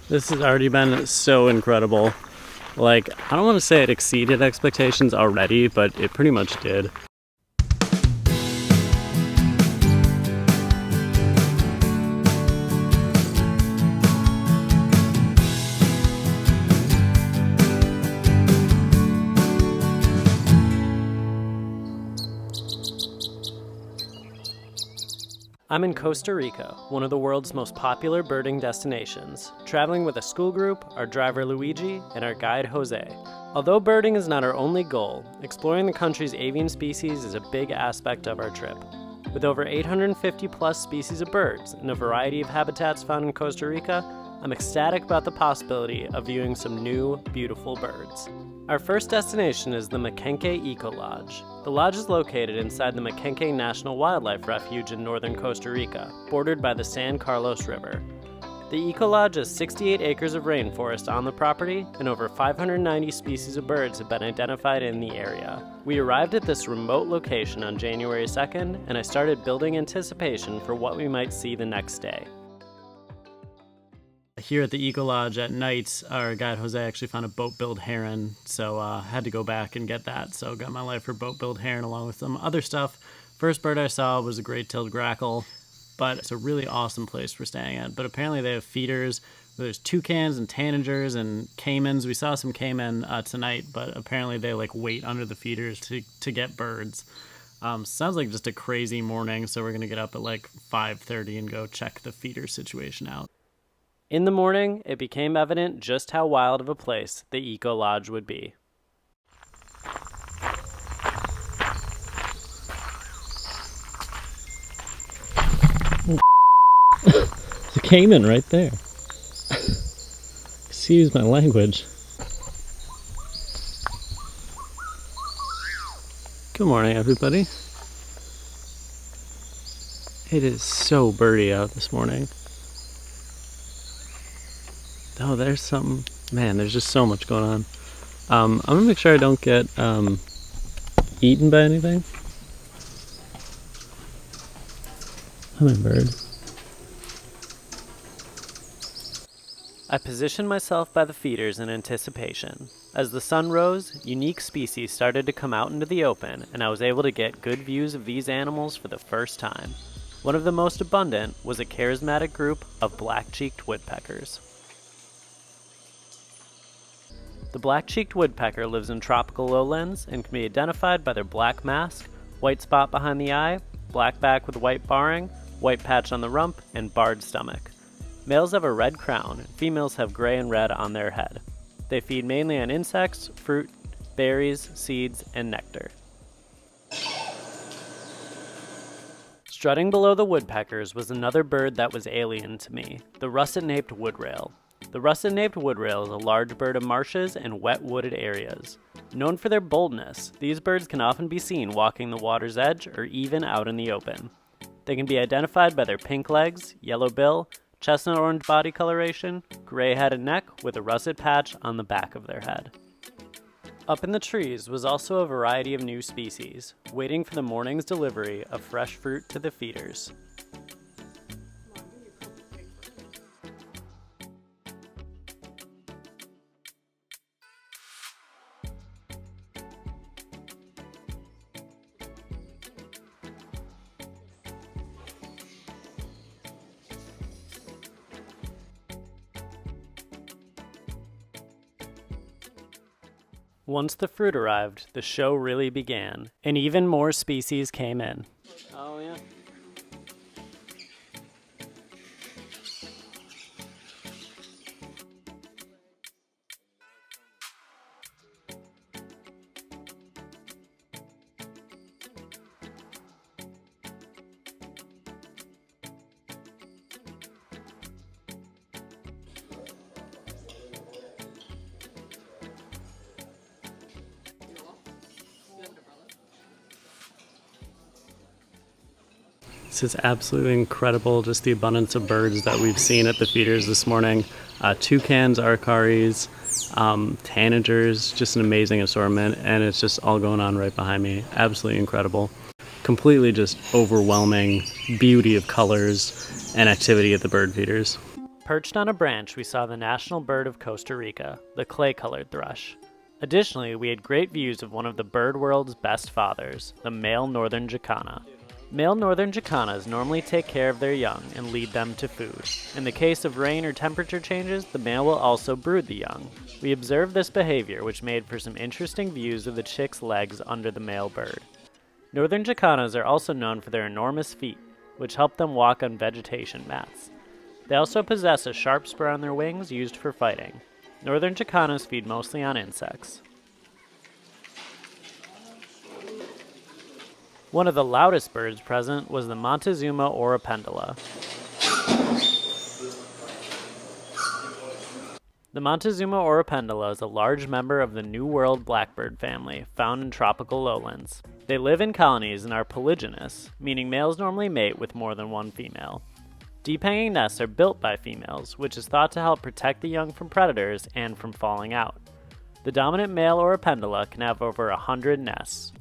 This has already been so incredible. Like, I don't want to say it exceeded expectations already, but it pretty much did. I'm in Costa Rica, one of the world's most popular birding destinations, traveling with a school group, our driver Luigi, and our guide Jose. Although birding is not our only goal, exploring the country's avian species is a big aspect of our trip. With over 850 plus species of birds and a variety of habitats found in Costa Rica, I'm ecstatic about the possibility of viewing some new, beautiful birds. Our first destination is the Maquenque Eco Lodge. The lodge is located inside the Maquenque National Wildlife Refuge in northern Costa Rica, bordered by the San Carlos River. The Eco Lodge has 68 acres of rainforest on the property, and over 590 species of birds have been identified in the area. We arrived at this remote location on January 2nd, and I started building anticipation for what we might see the next day. Here at the Eco Lodge at night, our guide Jose actually found a boat-billed heron, so had to go back and get that. So got my life for boat-billed heron along with some other stuff. First bird I saw was a great-tailed grackle, but it's a really awesome place we're staying at. But apparently they have feeders. There's toucans and tanagers and caimans. We saw some caiman tonight, but apparently they wait under the feeders to get birds. Sounds like just a crazy morning, so we're gonna get up at 5:30 and go check the feeder situation out. In the morning, it became evident just how wild of a place the Eco Lodge would be. There's a caiman right there. Excuse my language. Good morning, everybody. It is so birdy out this morning. Oh, there's something. Man, there's just so much going on. I'm gonna make sure I don't get eaten by anything. Hummingbird. I positioned myself by the feeders in anticipation. As the sun rose, unique species started to come out into the open, and I was able to get good views of these animals for the first time. One of the most abundant was a charismatic group of black-cheeked woodpeckers. The black-cheeked woodpecker lives in tropical lowlands and can be identified by their black mask, white spot behind the eye, black back with white barring, white patch on the rump, and barred stomach. Males have a red crown, and females have gray and red on their head. They feed mainly on insects, fruit, berries, seeds, and nectar. Strutting below the woodpeckers was another bird that was alien to me, the russet-naped woodrail. The russet-naped woodrail is a large bird of marshes and wet wooded areas. Known for their boldness, these birds can often be seen walking the water's edge or even out in the open. They can be identified by their pink legs, yellow bill, chestnut orange body coloration, gray head and neck with a russet patch on the back of their head. Up in the trees was also a variety of new species, waiting for the morning's delivery of fresh fruit to the feeders. Once the fruit arrived, the show really began, and even more species came in. Oh yeah. This is absolutely incredible, just the abundance of birds that we've seen at the feeders this morning. Toucans, arcaries, tanagers, just an amazing assortment, and it's just all going on right behind me. Absolutely incredible. Completely just overwhelming beauty of colors and activity at the bird feeders. Perched on a branch, we saw the national bird of Costa Rica, the clay-colored thrush. Additionally, we had great views of one of the bird world's best fathers, the male northern jacana. Male northern jacanas normally take care of their young and lead them to food. In the case of rain or temperature changes, the male will also brood the young. We observed this behavior, which made for some interesting views of the chick's legs under the male bird. Northern jacanas are also known for their enormous feet, which help them walk on vegetation mats. They also possess a sharp spur on their wings used for fighting. Northern jacanas feed mostly on insects. One of the loudest birds present was the Montezuma oripendula. The Montezuma oripendula is a large member of the New World blackbird family, found in tropical lowlands. They live in colonies and are polygynous, meaning males normally mate with more than one female. Deep-hanging nests are built by females, which is thought to help protect the young from predators and from falling out. The dominant male oripendula can have over 100 nests.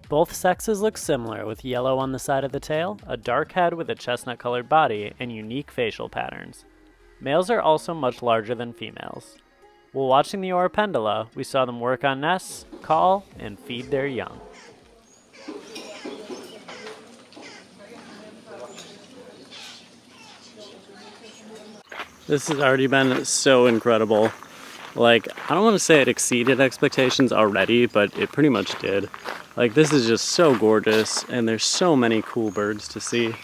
Both sexes look similar, with yellow on the side of the tail, a dark head with a chestnut-colored body, and unique facial patterns. Males are also much larger than females. While watching the oripendula, we saw them work on nests, call, and feed their young. This has already been so incredible. Like, I don't want to say it exceeded expectations already, but it pretty much did. Like, this is just so gorgeous, and there's so many cool birds to see.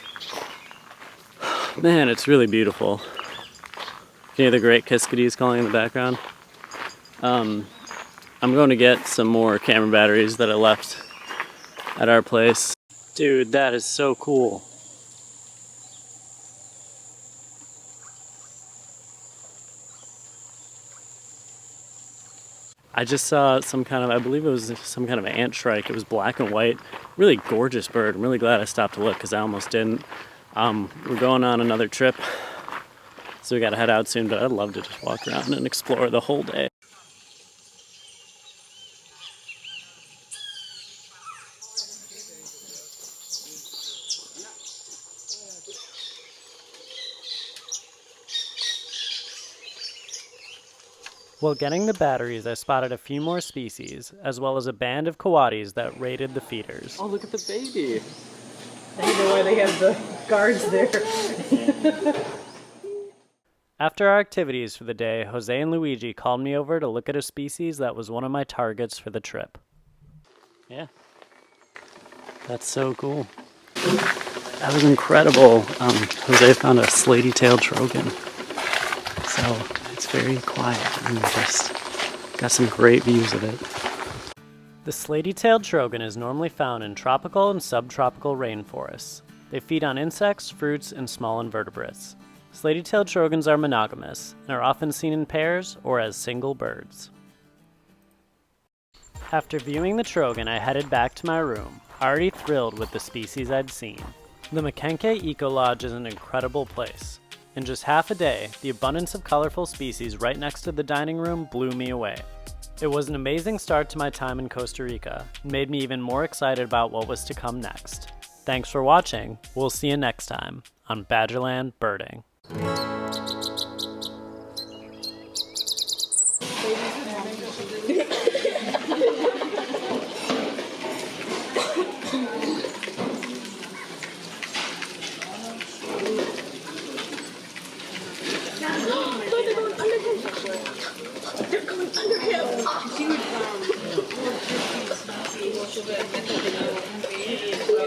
Man, it's really beautiful. Can you hear the great kiskadees calling in the background? I'm going to get some more camera batteries that I left at our place. Dude, that is so cool. I just saw some kind of, I believe it was some kind of ant shrike. It was black and white. Really gorgeous bird. I'm really glad I stopped to look because I almost didn't. We're going on another trip, so we gotta head out soon, but I'd love to just walk around and explore the whole day. While getting the batteries, I spotted a few more species, as well as a band of coatis that raided the feeders. Oh, look at the baby! I don't know why they have the guards there. After our activities for the day, Jose and Luigi called me over to look at a species that was one of my targets for the trip. Yeah. That's so cool. That was incredible. Jose found a slaty-tailed trogon. So it's very quiet and just got some great views of it. The slaty-tailed trogon is normally found in tropical and subtropical rainforests. They feed on insects, fruits, and small invertebrates. Slaty-tailed trogons are monogamous and are often seen in pairs or as single birds. After viewing the trogon, I headed back to my room, already thrilled with the species I'd seen. The Maquenque Eco Lodge is an incredible place. In just half a day, the abundance of colorful species right next to the dining room blew me away. It was an amazing start to my time in Costa Rica and made me even more excited about what was to come next. Thanks for watching. We'll see you next time on Badgerland Birding. Huge